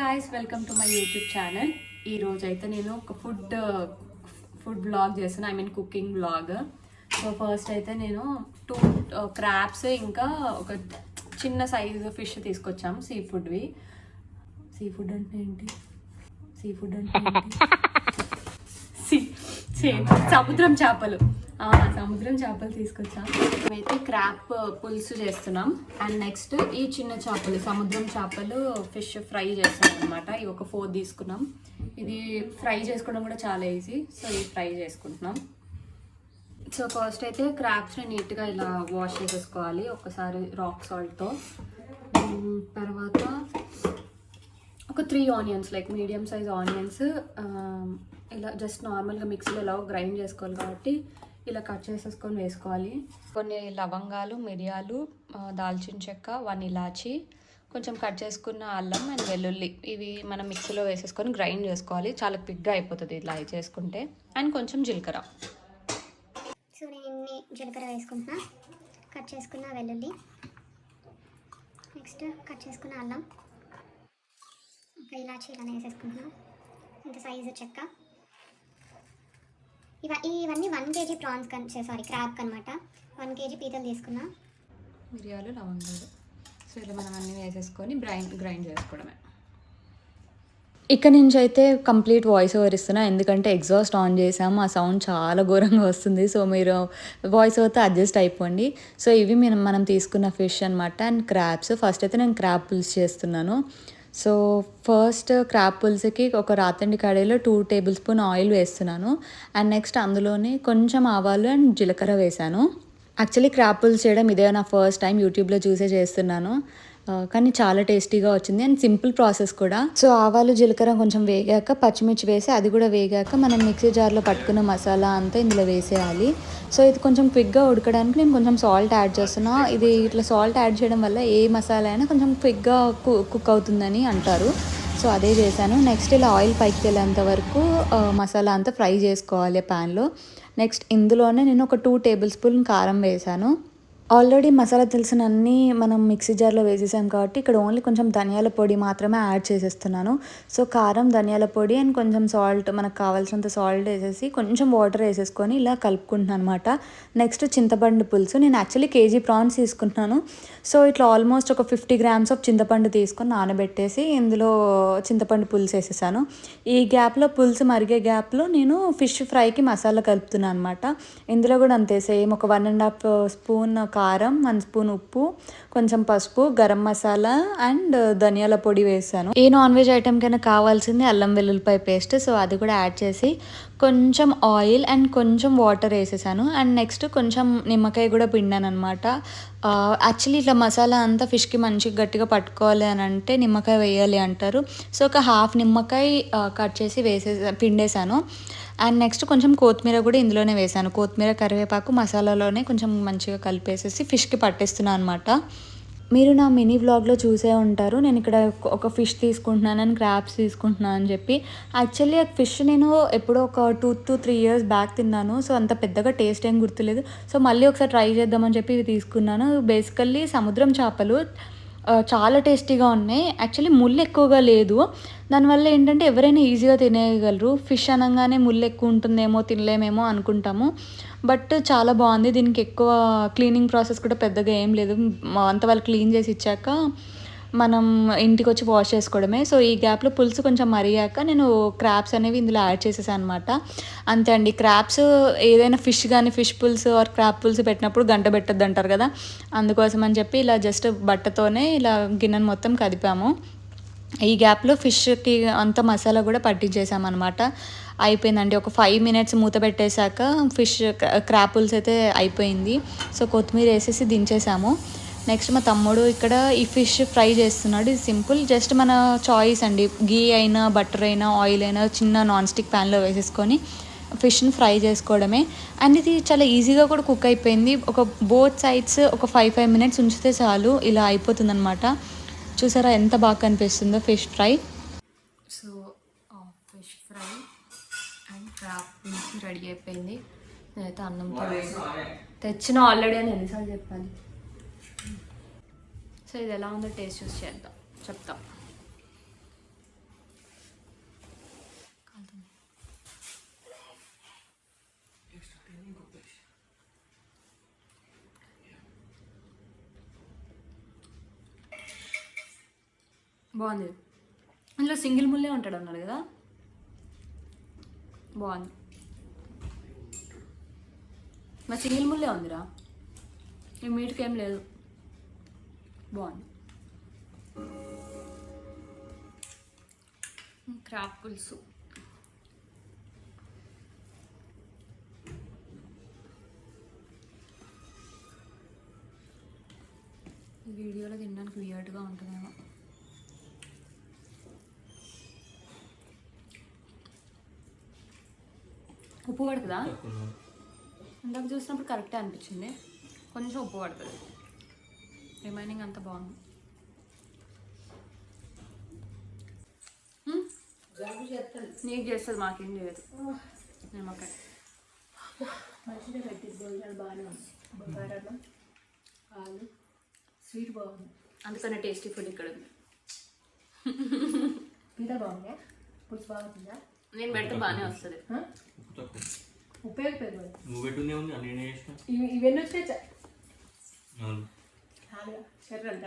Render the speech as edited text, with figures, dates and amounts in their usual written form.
Guys, welcome to my YouTube channel. ఈరోజు అయితే నేను ఒక ఫుడ్ బ్లాగ్ చేస్తున్నాను, I mean cooking blog. So first అయితే నేను 2 క్రాబ్స్ ఇంకా ఒక చిన్న సైజు ఫిష్ తీసుకొచ్చాము. సీ ఫుడ్ అంటే ఏంటి సముద్రం చేపలు తీసుకొచ్చాం. మేమైతే క్రాప్ పులుసు చేస్తున్నాం. అండ్ నెక్స్ట్ ఈ చిన్న చేపలు, సముద్రం చేపలు ఫిష్ ఫ్రై చేస్తున్నాం అనమాట. ఇవి ఒక 4 తీసుకున్నాం. ఇది ఫ్రై చేసుకోవడం కూడా చాలా ఈజీ. సో ఇది ఫ్రై చేసుకుంటున్నాం. సో ఫస్ట్ అయితే క్రాప్స్ని నీట్గా ఇలా వాష్ చేసేసుకోవాలి ఒకసారి రాక్ సాల్ట్తో. తర్వాత ఒక 3 onions, like medium size onions ఇలా జస్ట్ నార్మల్గా మిక్సీలో ఇలా గ్రైండ్ చేసుకోవాలి కాబట్టి ఇలా కట్ చేసేసుకొని వేసుకోవాలి. కొన్ని లవంగాలు, మిరియాలు, దాల్చిన చెక్క, 1 ఇలాచి, కొంచెం కట్ చేసుకున్న అల్లం అండ్ వెల్లుల్లి, ఇవి మనం మిక్సీలో వేసేసుకొని గ్రైండ్ చేసుకోవాలి. చాలా క్విక్గా అయిపోతుంది ఇలా చేసుకుంటే. అండ్ కొంచెం జీలకర్ర. సో నేను ఇన్ని జీలకర్ర వేసుకుంటున్నా. కట్ చేసుకున్న వెల్లుల్లి, నెక్స్ట్ కట్ చేసుకున్న అల్లం, ఒక ఇలాచి ఇలా వేసేసుకుంటున్నా. ఇంత సైజు చెక్క. ఇవన్నీ 1 kg ప్రాన్స్ క్రాబ్ అనమాట. 1 kg పీతలు తీసుకున్నా. మిరియాలు, లవంగాలు, సో ఇలా మనం అన్నీ వేసేసుకొని గ్రైండ్ చేసుకోవడమే. ఇక్కడ నుంచి అయితే కంప్లీట్ వాయిస్ ఓవర్ ఇస్తున్నా, ఎందుకంటే ఎగ్జాస్ట్ ఆన్ చేసాము. ఆ సౌండ్ చాలా ఘోరంగా వస్తుంది. సో మీరు వాయిస్ ఓవర్తో అడ్జస్ట్ అయిపోండి. సో ఇవి మనం తీసుకున్న ఫిష్ అనమాట అండ్ క్రాబ్స్. ఫస్ట్ అయితే నేను క్రాబ్ పులుసు చేస్తున్నాను. సో ఫస్ట్ క్రాబ్ పులుసుకి ఒక రాతండి కడాయిలో 2 టేబుల్ స్పూన్ ఆయిల్ వేస్తున్నాను. అండ్ నెక్స్ట్ అందులోనే కొంచెం ఆవాలు అండ్ జీలకర్ర వేసాను. యాక్చువల్లీ క్రాబ్ పులుసు చేయడం ఇదే నా ఫస్ట్ టైం, యూట్యూబ్లో చూసే చేస్తున్నాను. కానీ చాలా టేస్టీగా వచ్చింది అండ్ సింపుల్ ప్రాసెస్ కూడా. సో ఆవాలు, జీలకర్ర కొంచెం వేగాక పచ్చిమిర్చి వేసి అది కూడా వేగాక మనం మిక్సీ జార్లో పట్టుకున్న మసాలా అంతా ఇందులో వేసేయాలి. సో ఇది కొంచెం క్విక్గా ఉడకడానికి నేను కొంచెం సాల్ట్ యాడ్ చేస్తున్నా. ఇది ఇట్లా సాల్ట్ యాడ్ చేయడం వల్ల ఏ మసాలా అయినా కొంచెం క్విక్గా కుక్ అవుతుందని అంటారు. సో అదే చేశాను. నెక్స్ట్ ఇలా ఆయిల్ పైకి తేలేంత వరకు మసాలా అంతా ఫ్రై చేసుకోవాలి ప్యాన్లో. నెక్స్ట్ ఇందులోనే నేను ఒక 2 టేబుల్ స్పూన్ కారం వేసాను. ఆల్రెడీ మసాలా తెలిసిన అన్నీ మనం మిక్సీ జార్లో వేసేసాం కాబట్టి ఇక్కడ ఓన్లీ కొంచెం ధనియాల పొడి మాత్రమే యాడ్ చేసేస్తున్నాను. సో కారం, ధనియాల పొడి అండ్ కొంచెం సాల్ట్, మనకు కావాల్సినంత సాల్ట్ వేసేసి కొంచెం వాటర్ వేసేసుకొని ఇలా కలుపుకుంటున్నాను అనమాట. నెక్స్ట్ చింతపండు పులుసు. నేను యాక్చువల్లీ కేజీ ప్రాన్స్ తీసుకుంటున్నాను. సో ఇట్లా ఆల్మోస్ట్ ఒక 50 grams ఆఫ్ చింతపండు తీసుకొని నానబెట్టేసి ఇందులో చింతపండు పులుసు వేసేసాను. ఈ గ్యాప్లో, పులుసు మరిగే గ్యాప్లో నేను ఫిష్ ఫ్రైకి మసాలా కలుపుతున్నాను అనమాట. ఇందులో కూడా అంతే సేమ్, ఒక 1.5 స్పూన్ కారం, 1 స్పూన్ ఉప్పు, కొంచెం పసుపు, గరం మసాలా అండ్ ధనియాల పొడి వేసాను. ఏ నాన్ వెజ్ ఐటెంకైనా కావాల్సింది అల్లం వెల్లుల్లిపాయ పేస్ట్. సో అది కూడా యాడ్ చేసి కొంచెం ఆయిల్ అండ్ కొంచెం వాటర్ వేసేసాను. అండ్ నెక్స్ట్ కొంచెం నిమ్మకాయ కూడా పిండాను అనమాట. యాక్చువల్లీ ఇట్లా మసాలా అంతా ఫిష్కి మంచిగా గట్టిగా పట్టుకోవాలి అని అంటే నిమ్మకాయ వేయాలి అంటారు. సో ఒక 1/2 నిమ్మకాయ కట్ చేసి పిండేశాను. అండ్ నెక్స్ట్ కొంచెం కొత్తిమీర కూడా ఇందులోనే వేసాను. కొత్తిమీర, కరివేపాకు మసాలాలోనే కొంచెం మంచిగా కలిపేసేసి ఫిష్కి పట్టేస్తున్నాను అనమాట. మీరు నా మినీ వ్లాగ్లో చూసే ఉంటారు, నేను ఇక్కడ ఒక ఫిష్ తీసుకుంటున్నాను అండ్ క్రాబ్స్ తీసుకుంటున్నాను అని చెప్పి. యాక్చువల్లీ ఆ ఫిష్ నేను ఎప్పుడో ఒక 2 to 3 years బ్యాక్ తిన్నాను. సో అంత పెద్దగా టేస్ట్ ఏం గుర్తులేదు. సో మళ్ళీ ఒకసారి ట్రై చేద్దామని చెప్పి ఇవి తీసుకున్నాను. బేసికల్లీ సముద్రం చేపలు చాలా టేస్టీగా ఉన్నాయి. యాక్చువల్లీ ముళ్ళు ఎక్కువగా లేదు. దానివల్ల ఏంటంటే ఎవరైనా ఈజీగా తినేయగలరు. ఫిష్ అనగానే ముళ్ళు ఎక్కువ ఉంటుందేమో, తినలేమేమో అనుకుంటాము. బట్ చాలా బాగుంది. దీనికి ఎక్కువ క్లీనింగ్ ప్రాసెస్ కూడా పెద్దగా ఏం లేదు. అంత వాళ్ళు క్లీన్ చేసి ఇచ్చాక మనం ఇంటికి వచ్చి వాష్ చేసుకోవడమే. సో ఈ గ్యాప్లో పులుసు కొంచెం మరిగాక నేను క్రాబ్స్ అనేవి ఇందులో యాడ్ చేసేసాను అనమాట. అంతే అండి. క్రాబ్స్ ఏదైనా ఫిష్ కానీ, ఫిష్ పులుసు ఆర్ క్రాబ్ పులుసు పెట్టినప్పుడు గంట పెట్టద్దు అంటారు కదా, అందుకోసం అని చెప్పి ఇలా జస్ట్ బట్టతోనే ఇలా గిన్నెను మొత్తం కదిపాము. ఈ గ్యాప్లో ఫిష్కి అంత మసాలా కూడా పట్టించేసామన్నమాట. అయిపోయిందండి. ఒక 5 minutes మూత పెట్టేశాక ఫిష్ క్రాబ్ పులుసు అయితే అయిపోయింది. సో కొత్తిమీర వేసేసి దించేసాము. నెక్స్ట్ మా తమ్ముడు ఇక్కడ ఈ ఫిష్ ఫ్రై చేస్తున్నాడు. ఇది సింపుల్, జస్ట్ మన చాయిస్ అండి. గీ అయినా, బటర్ అయినా, ఆయిల్ అయినా చిన్న నాన్ స్టిక్ ప్యాన్లో వేసేసుకొని ఫిష్ని ఫ్రై చేసుకోవడమే. అండ్ ఇది చాలా ఈజీగా కూడా కుక్ అయిపోయింది. ఒక బోత్ సైడ్స్ ఒక 5 minutes ఉంచితే చాలు, ఇలా అయిపోతుంది అనమాట. చూసారా ఎంత బాగా కనిపిస్తుందో fish fry. So fish fry and crab పులుసు రెడీ అయిపోయింది. నేనైతే అన్నంతో తెచ్చిన ఆల్రెడీ అని ఎన్నిసార్లు చెప్పాలి. సో ఇది ఎలా ఉందో టేస్ట్ చూసి చెప్తాం. బాగుంది. అందులో సింగిల్ ముల్లే ఉంటాడు అన్నాడు కదా, బాగుంది. మా సింగిల్ ముల్లే ఉందిరా, ఈ మీట్కి ఏం లేదు, బాగుంది. క్రాప్ పులుసు ఈ వీడియోలో తినడానికి వియర్డ్గా ఉంటుందేమో. ఉప్పు పడుతుందా? ఇందాక చూసినప్పుడు కరెక్టే అనిపించింది, కొంచెం ఉప్పు పడుతుంది, రిమైనింగ్ అంతా బాగుంది. నీకు చేస్తుంది, మాకేం చేయదు. నిమ్మకాయ మంచిగా పెట్టింది, భోజనాలు బాగానే ఉంది. బొకారాలు ఆలు స్వీట్ బాగుంది, అందుకనే టేస్టీ ఫుడ్ ఇక్కడ ఉంది. మీద బాగుందా? పులుసు బాగుంటుందా? నేను పెడితే బాగానే వస్తుంది. ఉపయోగపడదు. నువ్వు పెట్టునే ఉంది, అన్నీ చేసిన ఇవన్నీ వచ్చాయి అవును. చెర్రంట